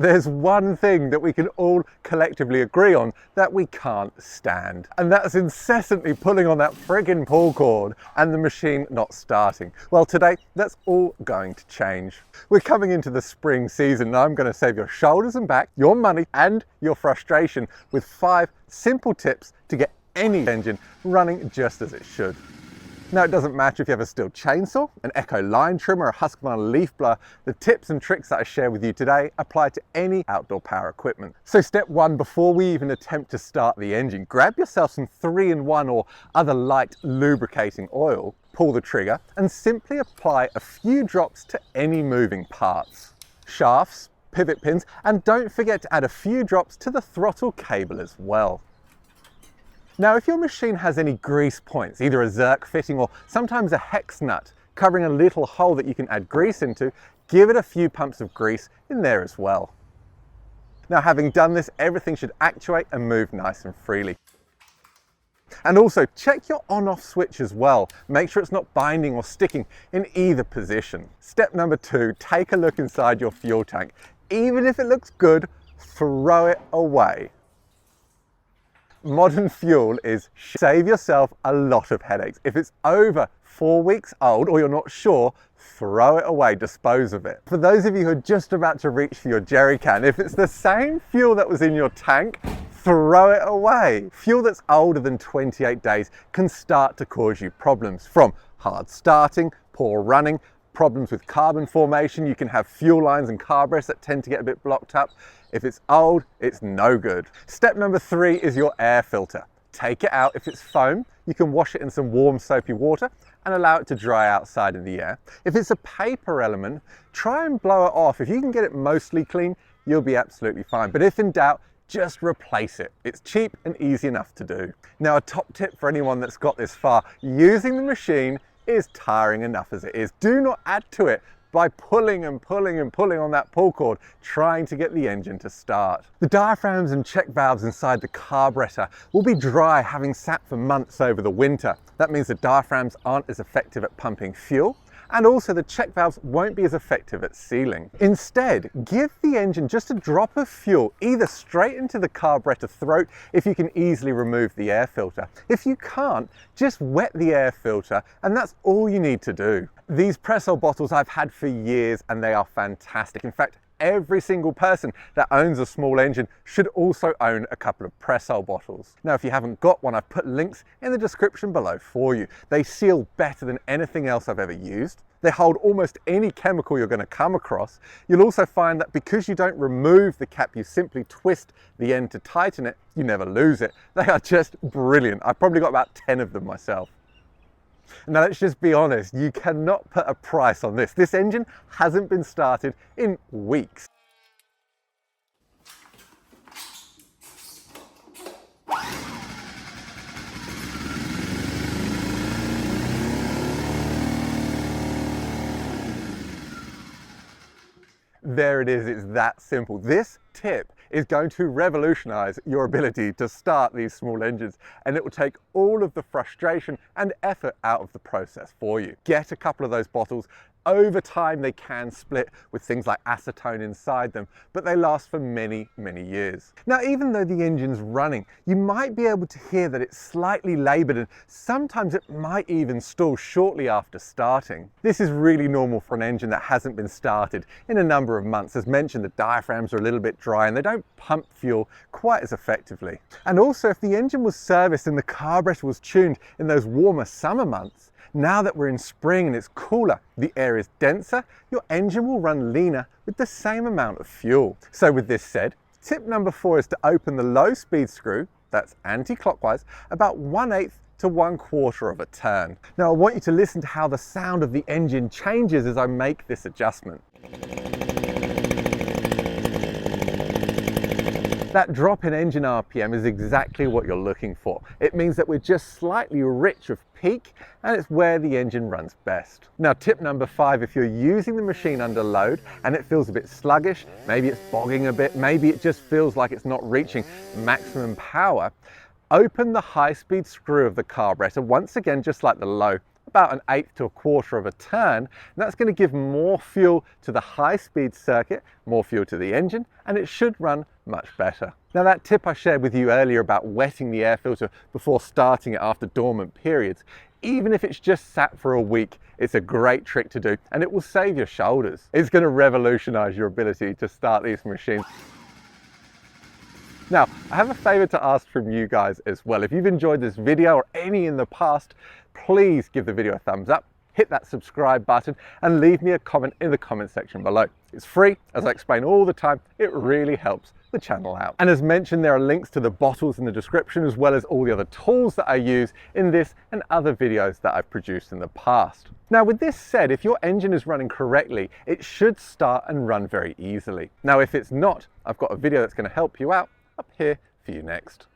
there's one thing that we can all collectively agree on that we can't stand, and that's incessantly pulling on that friggin' pull cord and the machine not starting. Well, today that's all going to change. We're coming into the spring season and I'm going to save your shoulders and back, your money and your frustration with 5 simple tips to get any engine running just as it should. Now, it doesn't matter if you have a Stihl chainsaw, an Echo line trimmer, a Husqvarna leaf blower. The tips and tricks that I share with you today apply to any outdoor power equipment. So step 1, before we even attempt to start the engine, grab yourself some 3-in-1 or other light lubricating oil, pull the trigger and simply apply a few drops to any moving parts, shafts, pivot pins, and don't forget to add a few drops to the throttle cable as well. Now, if your machine has any grease points, either a Zerk fitting or sometimes a hex nut covering a little hole that you can add grease into, give it a few pumps of grease in there as well. Now, having done this, everything should actuate and move nice and freely. And also check your on-off switch as well. Make sure it's not binding or sticking in either position. Step number 2, take a look inside your fuel tank. Even if it looks good, throw it away. Modern fuel is shit. Save yourself a lot of headaches. If it's over 4 weeks old or you're not sure, throw it away, dispose of it. For those of you who are just about to reach for your jerry can, if it's the same fuel that was in your tank, throw it away. Fuel that's older than 28 days can start to cause you problems, from hard starting, poor running, problems with carbon formation. You can have fuel lines and carburetors that tend to get a bit blocked up. If it's old, it's no good. Step number 3 is your air filter. Take it out. If it's foam, you can wash it in some warm soapy water and allow it to dry outside in the air. If it's a paper element, try and blow it off. If you can get it mostly clean, you'll be absolutely fine. But if in doubt, just replace it. It's cheap and easy enough to do. Now, a top tip for anyone that's got this far, using the machine is tiring enough as it is. Do not add to it by pulling and pulling and pulling on that pull cord, trying to get the engine to start. The diaphragms and check valves inside the carburettor will be dry, having sat for months over the winter. That means the diaphragms aren't as effective at pumping fuel, and also the check valves won't be as effective at sealing. Instead, give the engine just a drop of fuel, either straight into the carburettor throat if you can easily remove the air filter. If you can't, just wet the air filter and that's all you need to do. These Pressol bottles I've had for years and they are fantastic. In fact, every single person that owns a small engine should also own a couple of Pressol bottles. Now, if you haven't got one, I've put links in the description below for you. They seal better than anything else I've ever used. They hold almost any chemical you're going to come across. You'll also find that because you don't remove the cap, you simply twist the end to tighten it, you never lose it. They are just brilliant. I've probably got about 10 of them myself. Now, let's just be honest, you cannot put a price on this. This engine hasn't been started in weeks. There it is, it's that simple. This tip is going to revolutionize your ability to start these small engines, and it will take all of the frustration and effort out of the process for you. Get a couple of those bottles. Over time, they can split with things like acetone inside them, but they last for many, many years. Now, even though the engine's running, you might be able to hear that it's slightly labored, and sometimes it might even stall shortly after starting. This is really normal for an engine that hasn't been started in a number of months. As mentioned, the diaphragms are a little bit dry and they don't pump fuel quite as effectively. And also, if the engine was serviced and the carburetor was tuned in those warmer summer months, now that we're in spring and it's cooler, the air is denser, your engine will run leaner with the same amount of fuel. So with this said, tip number 4 is to open the low speed screw, that's anti-clockwise, about 1/8 to 1/4 of a turn. Now, I want you to listen to how the sound of the engine changes as I make this adjustment. That drop in engine RPM is exactly what you're looking for. It means that we're just slightly rich of peak, and it's where the engine runs best. Now, tip number 5, if you're using the machine under load and it feels a bit sluggish, maybe it's bogging a bit, maybe it just feels like it's not reaching maximum power, open the high-speed screw of the carburettor, once again just like the low, about 1/8 to 1/4 of a turn, and that's going to give more fuel to the high-speed circuit, more fuel to the engine, and it should run much better. Now, that tip I shared with you earlier about wetting the air filter before starting it after dormant periods, even if it's just sat for a week, it's a great trick to do, and it will save your shoulders. It's going to revolutionize your ability to start these machines. Now, I have a favor to ask from you guys as well. If you've enjoyed this video or any in the past, please give the video a thumbs up, hit that subscribe button, and leave me a comment in the comment section below. It's free, as I explain all the time. It really helps the channel out. And as mentioned, there are links to the bottles in the description, as well as all the other tools that I use in this and other videos that I've produced in the past. Now, with this said, if your engine is running correctly, it should start and run very easily. Now, if it's not, I've got a video that's going to help you out up here for you next.